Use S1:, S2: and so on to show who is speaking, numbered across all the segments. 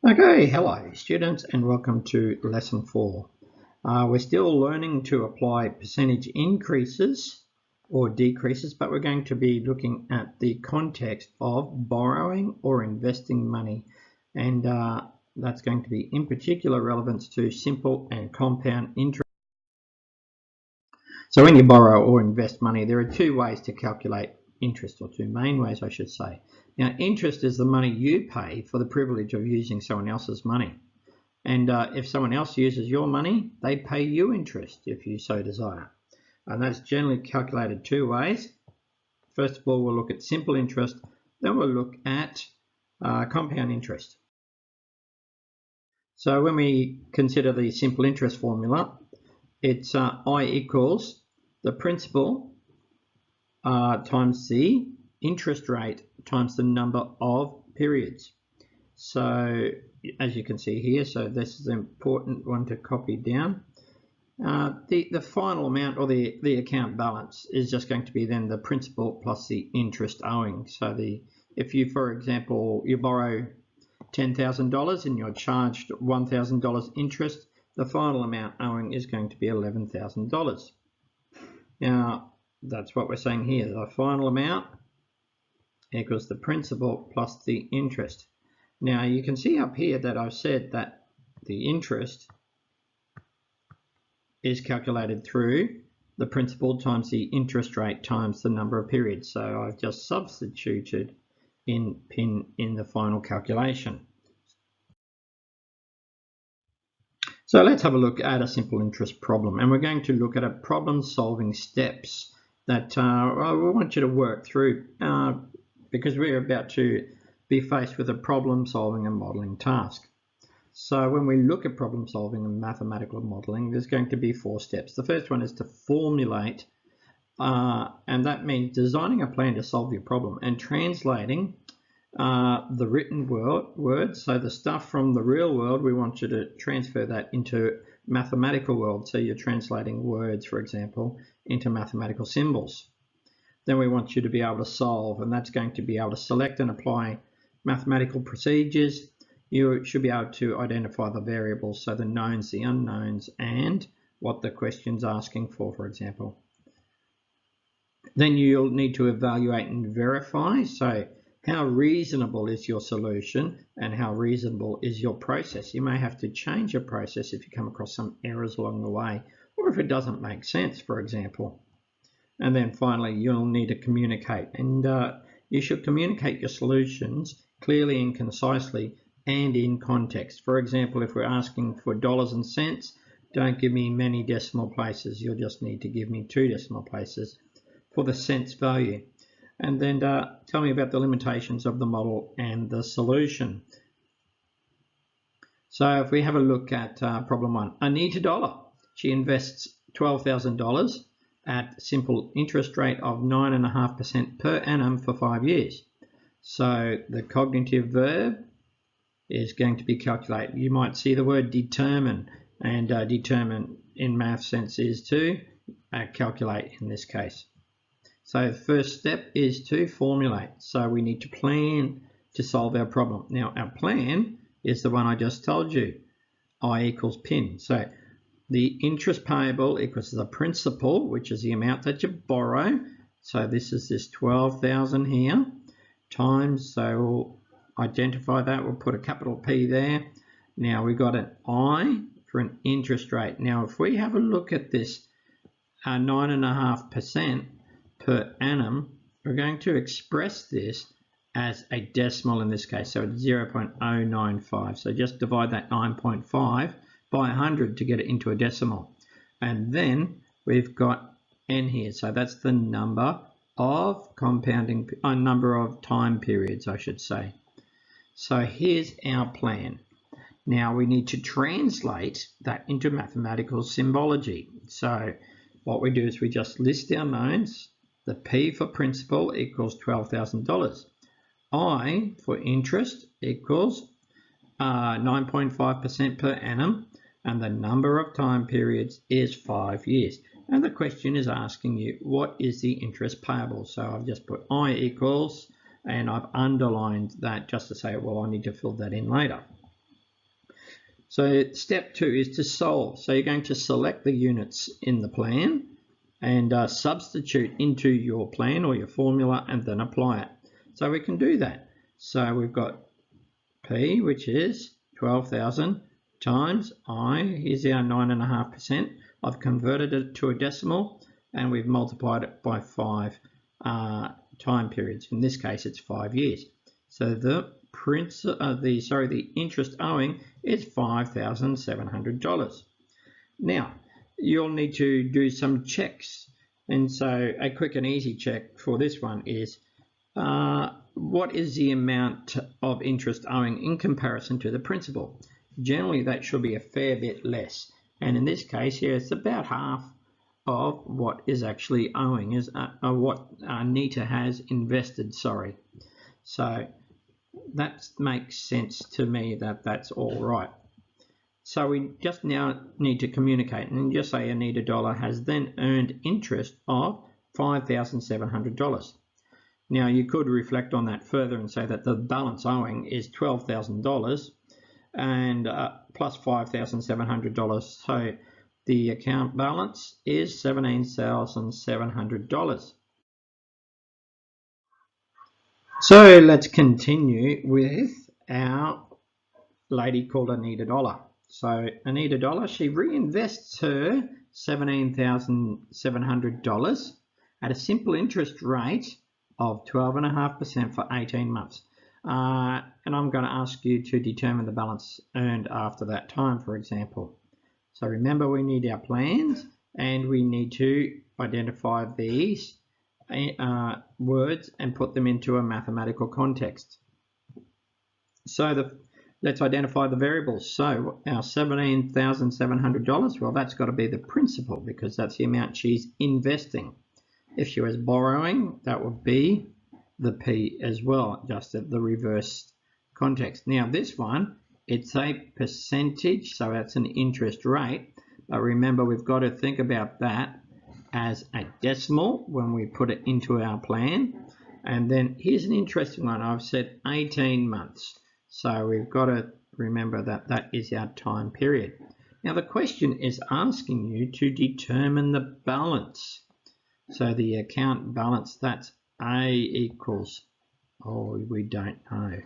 S1: Okay, hello students and welcome to lesson 4. We're still learning to apply percentage increases or decreases, but we're going to be looking at the context of borrowing or investing money, and that's going to be in particular relevance to simple and compound interest. So when you borrow or invest money, there are two ways to calculate interest, or two main ways I should say. Now, interest is the money you pay for the privilege of using someone else's money. And if someone else uses your money, they pay you interest if you so desire. And that's generally calculated two ways. First of all, we'll look at simple interest, then we'll look at compound interest. So when we consider the simple interest formula, it's I equals the principal times the interest rate times the number of periods. So as you can see here, so this is an important one to copy down. The final amount, or the account balance, is just going to be then the principal plus the interest owing. So if you, for example, you borrow $10,000 and you're charged $1,000 interest, the final amount owing is going to be $11,000. Now, that's what we're saying here. The final amount equals the principal plus the interest. Now, you can see up here that I've said that the interest is calculated through the principal times the interest rate times the number of periods. So I've just substituted in PIN in the final calculation. So let's have a look at a simple interest problem, and we're going to look at a problem solving steps that we want you to work through because we're about to be faced with a problem solving and modeling task. So when we look at problem solving and mathematical modeling, there's going to be 4 steps. The first one is to formulate, and that means designing a plan to solve your problem and translating the written words, so the stuff from the real world, we want you to transfer that into mathematical world. So you're translating words, for example, into mathematical symbols. Then we want you to be able to solve, and that's going to be able to select and apply mathematical procedures. You should be able to identify the variables, so the knowns, the unknowns, and what the question's asking for example. Then you'll need to evaluate and verify, so how reasonable is your solution and how reasonable is your process. You may have to change your process if you come across some errors along the way, or if it doesn't make sense, for example. And then finally, you'll need to communicate, and you should communicate your solutions clearly and concisely and in context. For example, if we're asking for dollars and cents, don't give me many decimal places. You'll just need to give me 2 decimal places for the cents value. And then tell me about the limitations of the model and the solution. So if we have a look at problem 1, Anita Dollar, she invests $12,000 at simple interest rate of 9.5% per annum for 5 years. So the cognitive verb is going to be calculate. You might see the word determine, and determine in math sense is to calculate in this case. So the first step is to formulate. So we need to plan to solve our problem. Now our plan is the one I just told you, I equals PIN. So the interest payable equals the principal, which is the amount that you borrow. So this is this 12,000 here, times, so we'll identify that, we'll put a capital P there. Now we've got an I for an interest rate. Now if we have a look at this 9.5% per annum, we're going to express this as a decimal in this case, so it's 0.095. So just divide that 9.5 by 100 to get it into a decimal. And then we've got N here, so that's the number of compounding, number of time periods, I should say. So here's our plan. Now we need to translate that into mathematical symbology. So what we do is we just list our knowns. The P for principal equals $12,000. I for interest equals 9.5% per annum, and the number of time periods is 5 years. And the question is asking you, what is the interest payable? So I've just put I equals, and I've underlined that just to say, well, I need to fill that in later. So step 2 is to solve. So you're going to select the units in the plan and substitute into your plan or your formula and then apply it. So we can do that. So we've got P, which is 12,000 times I, here's our 9.5%. I've converted it to a decimal and we've multiplied it by 5 time periods. In this case, it's 5 years. So the interest owing is $5,700. Now, you'll need to do some checks. And so a quick and easy check for this one is what is the amount of interest owing in comparison to the principal? Generally, that should be a fair bit less. And in this case here, it's about half of what is actually owing, is what Nita has invested, sorry. So that makes sense to me that that's all right. So we just now need to communicate and just say Anita Dollar has then earned interest of $5,700. Now you could reflect on that further and say that the balance owing is $12,000 and plus $5,700. So the account balance is $17,700. So let's continue with our lady called Anita Dollar. So Anita Dollar, she reinvests her $17,700 at a simple interest rate of 12.5% for 18 months. And I'm going to ask you to determine the balance earned after that time, for example. So remember, we need our plans and we need to identify these words and put them into a mathematical context. So let's identify the variables. So our $17,700, well, that's got to be the principal because that's the amount she's investing. If she was borrowing, that would be the P as well, just at the reverse context. Now this one, it's a percentage, so that's an interest rate. But remember, we've got to think about that as a decimal when we put it into our plan. And then here's an interesting one. I've said 18 months. So we've got to remember that that is our time period. Now the question is asking you to determine the balance. So the account balance, that's A equals, oh, we don't know.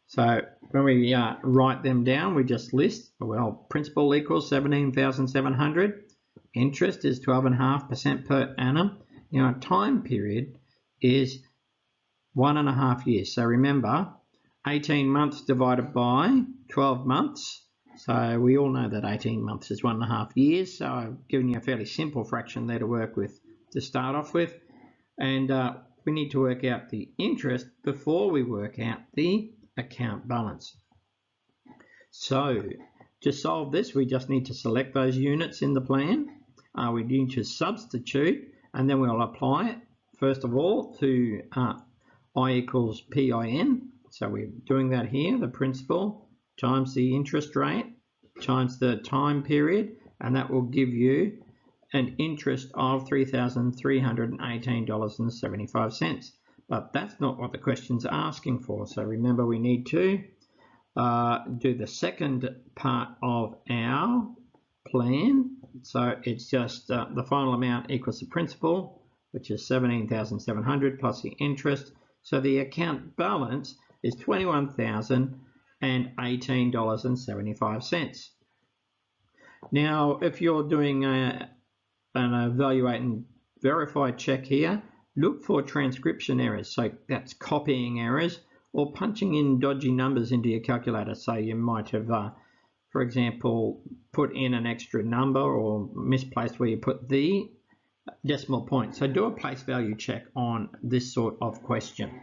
S1: So when we write them down, we just list, well, principal equals 17,700. Interest is 12.5% per annum. Now our time period is 1.5 years. So remember, 18 months divided by 12 months. So we all know that 18 months is 1.5 years. So I've given you a fairly simple fraction there to work with to start off with. And we need to work out the interest before we work out the account balance. So to solve this, we just need to select those units in the plan. We need to substitute, and then we'll apply it, first of all, to I equals PIN. So we're doing that here, the principal times the interest rate times the time period, and that will give you an interest of $3,318.75. But that's not what the question's asking for. So remember, we need to do the second part of our plan. So it's just the final amount equals the principal, which is 17,700 plus the interest. So the account balance is $21,018.75. Now, if you're doing an evaluate and verify check here, look for transcription errors. So that's copying errors or punching in dodgy numbers into your calculator. So you might have, for example, put in an extra number or misplaced where you put the decimal point. So do a place value check on this sort of question.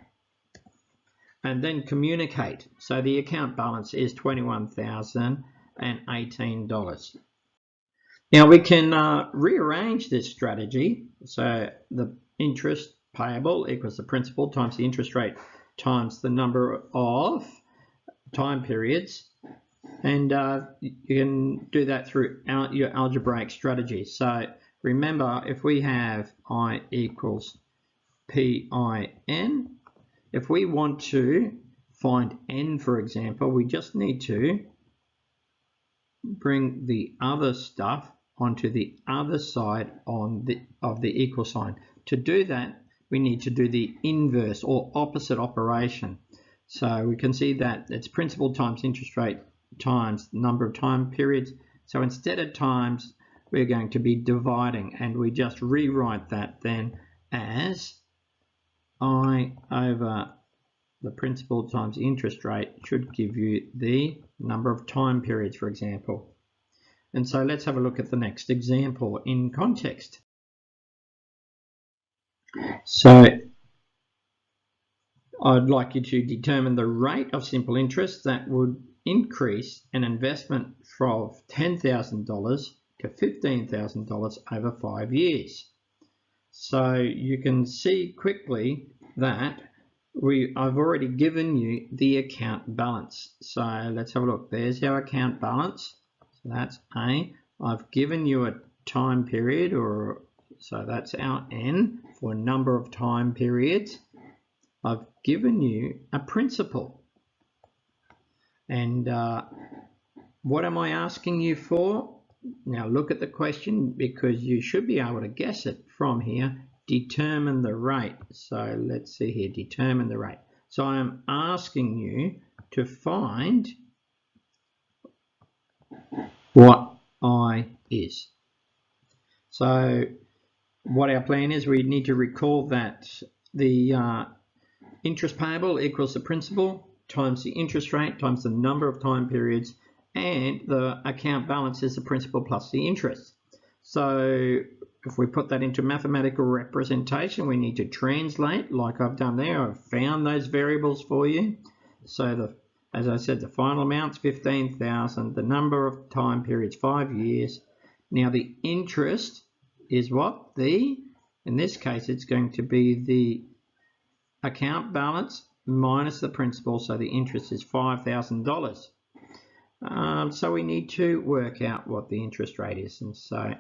S1: And then communicate. So the account balance is $21,018. Now we can rearrange this strategy. So the interest payable equals the principal times the interest rate times the number of time periods. And you can do that through your algebraic strategy. So remember, if we have I equals PIN, if we want to find N, for example, we just need to bring the other stuff onto the other side of the equal sign. To do that, we need to do the inverse or opposite operation. So we can see that it's principal times interest rate times number of time periods. So instead of times, we're going to be dividing, and we just rewrite that then as I over the principal times interest rate should give you the number of time periods, for example. And so let's have a look at the next example in context. So I'd like you to determine the rate of simple interest that would increase an investment from $10,000 to $15,000 over 5 years. So you can see quickly that I've already given you the account balance. So let's have a look. There's our account balance. So that's A. I've given you a time period, so that's our N for number of time periods. I've given you a principal. And what am I asking you for? Now look at the question, because you should be able to guess it from here. Determine the rate. So let's see here, determine the rate. So I am asking you to find what I is. So what our plan is, we need to recall that the interest payable equals the principal times the interest rate times the number of time periods, and the account balance is the principal plus the interest. So if we put that into mathematical representation, we need to translate like I've done there. I've found those variables for you. So as I said, the final amount's 15,000, the number of time periods 5 years. Now the interest is what? In this case, it's going to be the account balance minus the principal, so the interest is $5,000. So we need to work out what the interest rate is, and so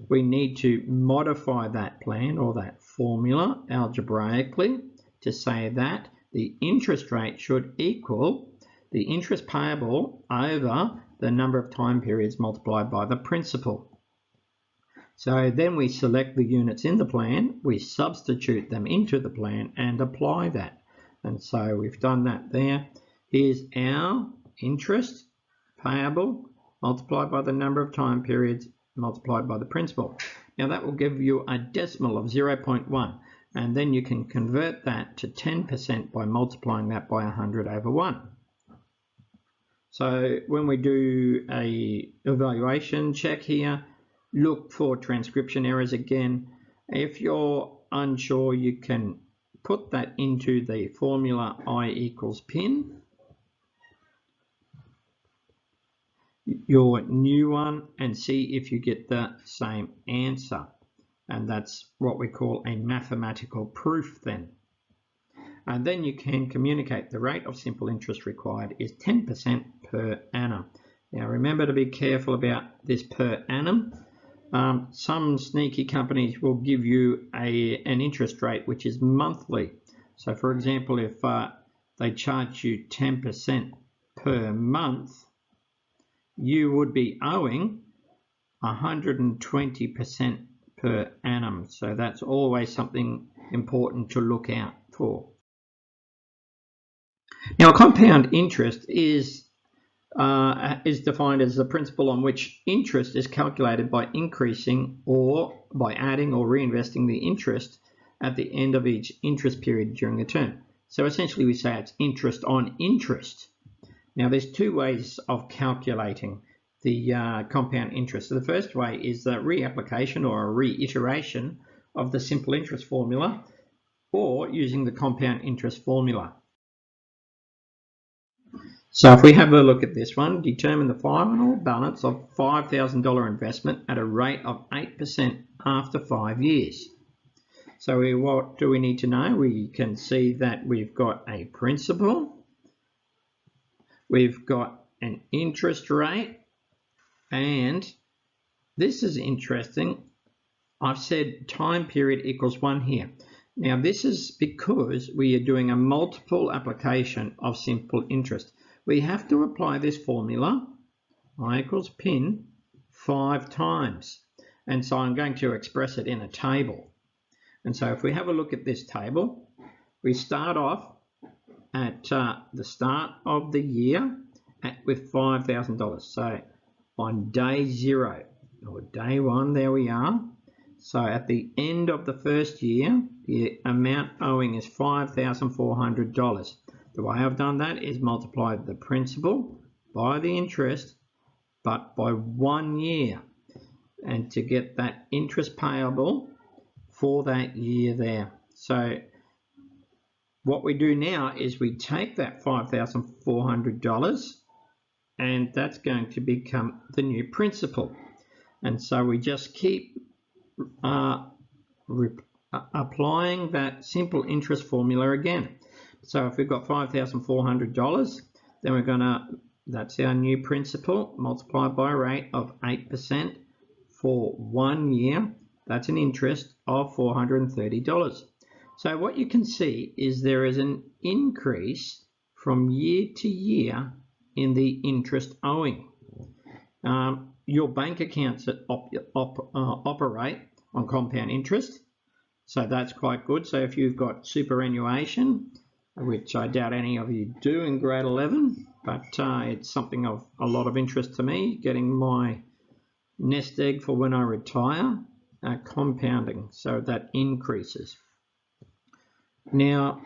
S1: we need to modify that plan or that formula algebraically to say that the interest rate should equal the interest payable over the number of time periods multiplied by the principal. So then we select the units in the plan, we substitute them into the plan and apply that. And so we've done that there. Here's our interest payable multiplied by the number of time periods multiplied by the principal. Now that will give you a decimal of 0.1, and then you can convert that to 10% by multiplying that by 100 over 1. So when we do a evaluation check here, look for transcription errors again. If you're unsure, you can put that into the formula I equals PIN, your new one, and see if you get the same answer. And that's what we call a mathematical proof then. And then you can communicate the rate of simple interest required is 10% per annum. Now remember to be careful about this per annum. Some sneaky companies will give you an interest rate which is monthly. So for example, if they charge you 10% per month, you would be owing 120% per annum. So that's always something important to look out for. Now, compound interest is defined as the principle on which interest is calculated by increasing or by adding or reinvesting the interest at the end of each interest period during a term. So essentially we say it's interest on interest. Now there's two ways of calculating the compound interest. So the first way is the reapplication or a reiteration of the simple interest formula, or using the compound interest formula. So if we have a look at this one, determine the final balance of $5,000 investment at a rate of 8% after 5 years. So what do we need to know? We can see that we've got a principal, we've got an interest rate, and this is interesting. I've said time period equals 1 here. Now this is because we are doing a multiple application of simple interest. We have to apply this formula I equals pin 5 times. And so I'm going to express it in a table. And so if we have a look at this table, we start off at the start of the year with $5,000. So on day 0 or day 1, there we are. So at the end of the first year, the amount owing is $5,400. The way I've done that is multiplied the principal by the interest, but by 1 year, and to get that interest payable for that year there. So what we do now is we take that $5,400 and that's going to become the new principal. And so we just keep applying that simple interest formula again. So if we've got $5,400, then we're going to, that's our new principal, multiplied by a rate of 8% for 1 year. That's an interest of $430. So what you can see is there is an increase from year to year in the interest owing. Your bank accounts operate on compound interest, so that's quite good. So if you've got superannuation, which I doubt any of you do in grade 11, but it's something of a lot of interest to me, getting my nest egg for when I retire, compounding, so that increases. Now,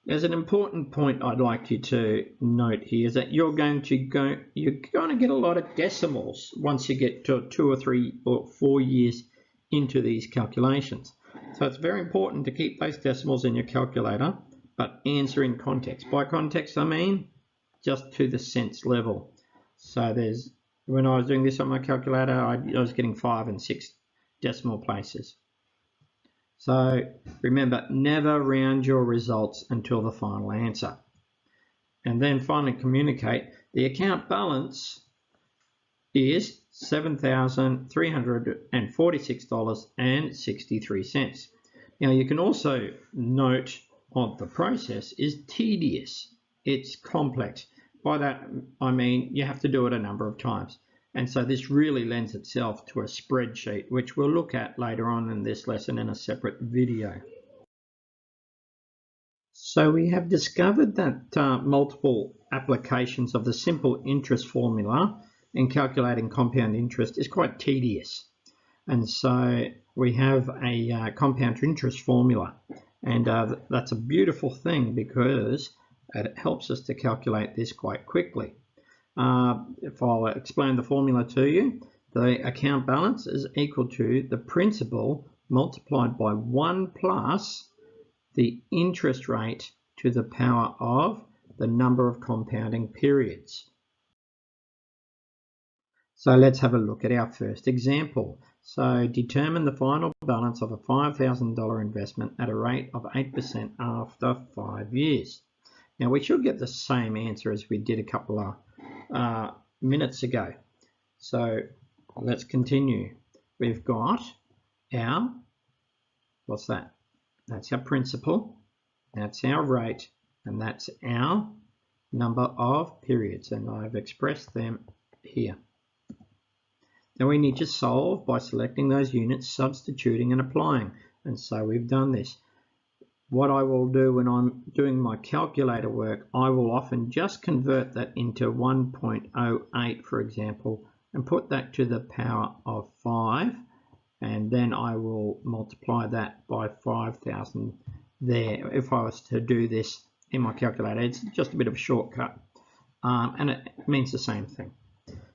S1: there's an important point I'd like you to note here, is that you're going to get a lot of decimals once you get to 2 or 3 or 4 years into these calculations. So it's very important to keep those decimals in your calculator, but answer in context. By context, I mean just to the cents level. So when I was doing this on my calculator, I was getting 5 and 6 decimal places. So remember, never round your results until the final answer. And then finally communicate. The account balance is $7,346.63. Now you can also note on the process is tedious. It's complex. By that I mean you have to do it a number of times. And so this really lends itself to a spreadsheet, which we'll look at later on in this lesson in a separate video. So we have discovered that multiple applications of the simple interest formula in calculating compound interest is quite tedious. And so we have a compound interest formula. And that's a beautiful thing because it helps us to calculate this quite quickly. If I'll explain the formula to you, the account balance is equal to the principal multiplied by 1 plus the interest rate to the power of the number of compounding periods. So let's have a look at our first example. So determine the final balance of a $5,000 investment at a rate of 8% after 5 years. Now we should get the same answer as we did a couple of minutes ago. So let's continue. We've got our, what's that? That's our principal, that's our rate, and that's our number of periods, and I've expressed them here. Now we need to solve by selecting those units, substituting and applying, and so we've done this. What I will do when I'm doing my calculator work, I will often just convert that into 1.08, for example, and put that to the power of 5, and then I will multiply that by 5,000 there. If I was to do this in my calculator, it's just a bit of a shortcut, and it means the same thing.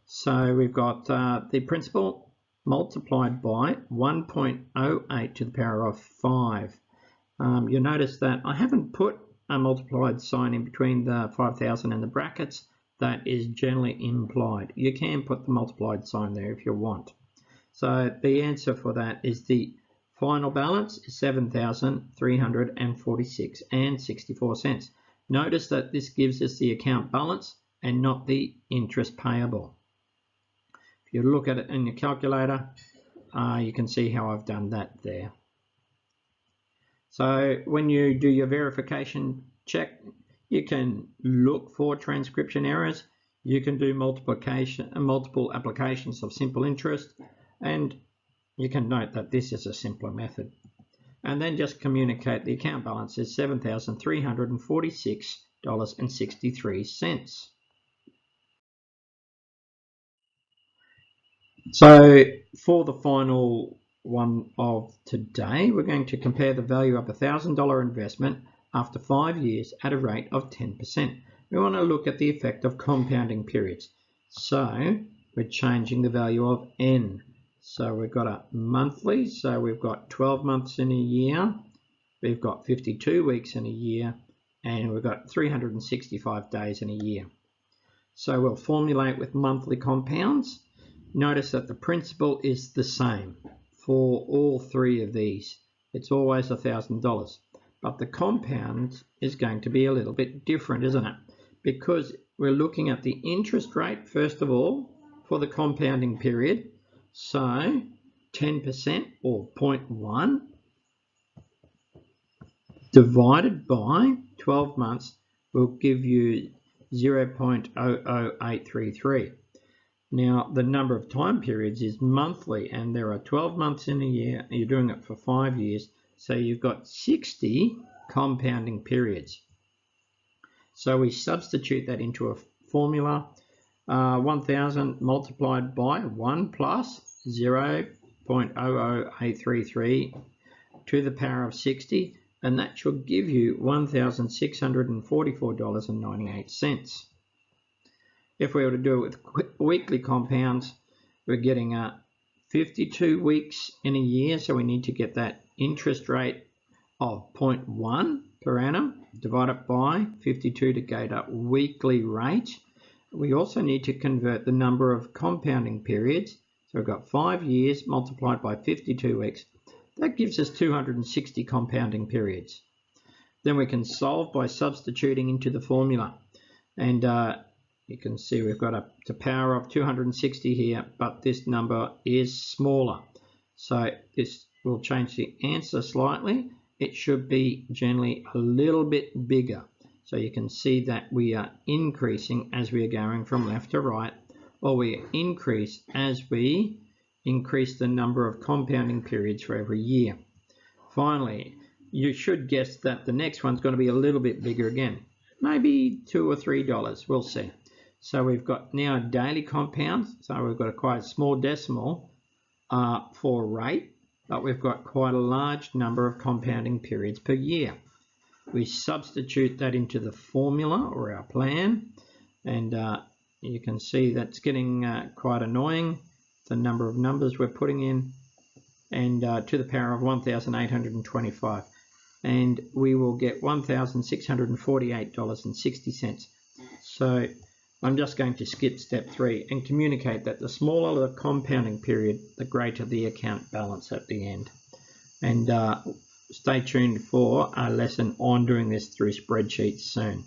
S1: So we've got the principal multiplied by 1.08 to the power of 5. You'll notice that I haven't put a multiplied sign in between the 5,000 and the brackets. That is generally implied. You can put the multiplied sign there if you want. So the answer for that is the final balance is $7,346.64. Notice that this gives us the account balance and not the interest payable. If you look at it in your calculator, you can see how I've done that there. So when you do your verification check, you can look for transcription errors. You can do multiple applications of simple interest, and you can note that this is a simpler method. And then just communicate the account balance is $7,346.63. So for the final one of today, we're going to compare the value of a $1,000 investment after 5 years at a rate of 10%. We want to look at the effect of compounding periods. So we're changing the value of N. So we've got a monthly, so we've got 12 months in a year, we've got 52 weeks in a year, and we've got 365 days in a year. So we'll formulate with monthly compounds. Notice that the principal is the same for all three of these. It's always $1,000. But the compound is going to be a little bit different, isn't it? Because we're looking at the interest rate, first of all, for the compounding period. So 10% or 0.1 divided by 12 months will give you 0.00833. Now, the number of time periods is monthly, and there are 12 months in a year, and you're doing it for 5 years, so you've got 60 compounding periods. So we substitute that into a formula, 1,000 multiplied by 1 plus 0.00833 to the power of 60, and that should give you $1,644.98. If we were to do it with weekly compounds, we're getting 52 weeks in a year, so we need to get that interest rate of 0.1 per annum, divide it by 52 to get a weekly rate. We also need to convert the number of compounding periods. So we've got 5 years multiplied by 52 weeks. That gives us 260 compounding periods. Then we can solve by substituting into the formula. And you can see we've got the power of 260 here, but this number is smaller. So this will change the answer slightly. It should be generally a little bit bigger. So you can see that we are increasing as we are going from left to right, or we increase as we increase the number of compounding periods for every year. Finally, you should guess that the next one's going to be a little bit bigger again, maybe $2 or $3, we'll see. So we've got now daily compounds, so we've got quite a small decimal for rate, but we've got quite a large number of compounding periods per year. We substitute that into the formula or our plan, and you can see that's getting quite annoying, the number of numbers we're putting in, and to the power of 1,825, and we will get $1,648.60. So I'm just going to skip step 3 and communicate that the smaller the compounding period, the greater the account balance at the end. And stay tuned for a lesson on doing this through spreadsheets soon.